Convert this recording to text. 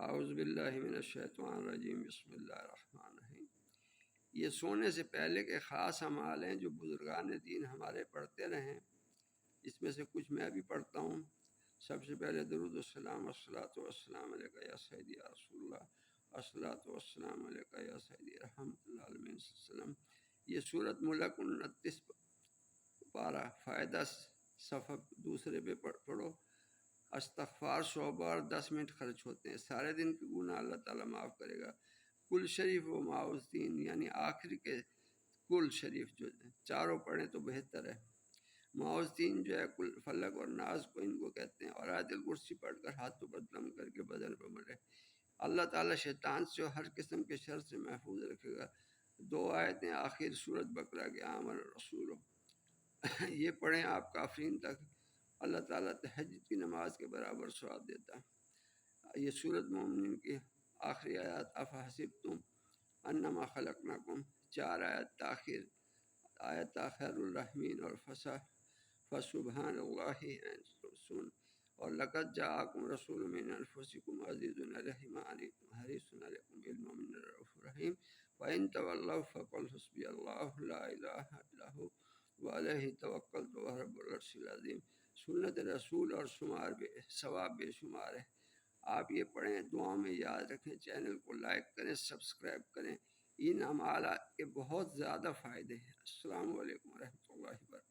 اعوذ باللہ من الشیطان الرجیم بسم اللہ الرحمن الرحیم۔ یہ سونے سے پہلے کے خاص اعمال ہیں جو بزرگان دین ہمارے پڑھتے رہے، اس میں سے کچھ میں بھی پڑھتا ہوں۔ سب سے پہلے درود السلام والصلاۃ والسلام علیکہ یا سیدی یا رسول اللہ، الصلاۃ والسلام علیکہ یا سیدی رحمۃ اللہ علیہ وسلم۔ یہ سورۃ ملک 29 پارہ فائدہ صفحہ دوسرے پہ پڑھو۔ استغفار 100 بار 10 منٹ خرچ ہوتے ہیں، سارے دن کے گناہ اللہ تعالیٰ معاف کرے گا۔ کل شریف و معوذین یعنی آخری کے کل شریف جو چاروں پڑھیں تو بہتر ہے۔ معوذین جو ہے کل فلق اور ناز کو ان کو کہتے ہیں، اور آیت الکرسی پڑھ کر ہاتھوں پر دم کر کے بدن پر مرے۔ اللہ تعالیٰ شیطان سے اور ہر قسم کے شر سے محفوظ رکھے گا۔ 2 آیتیں آخر سورۃ بقرہ کے آمن رسول یہ پڑھیں آپ کافرین تک، اللہ تعالیٰ تہجد کی نماز کے برابر ثواب دیتا ہے۔ یہ سورۃ مومنین کی آخری آیات افحسبتم انما خلقناکم 4 آیت تاخیر، آیت خیر الرحمین اور فسبحان اللہ سن، اور لقد جاءکم رسول من انفسکم عزیز علیہ ما عنتم حریص علیکم بالمؤمنین رؤوف رحیم وان تولوا فقل حسبی اللہ لا الہ الا هو وعلیہ توکلت وهو رب العرش العظیم۔ سنت رسول اور ثواب بے شمار ہے۔ آپ یہ پڑھیں، دعاؤں میں یاد رکھیں، چینل کو لائک کریں، سبسکرائب کریں، ان اعمال کے بہت زیادہ فائدے ہیں۔ السلام علیکم ورحمۃ اللہ وبرکاتہ۔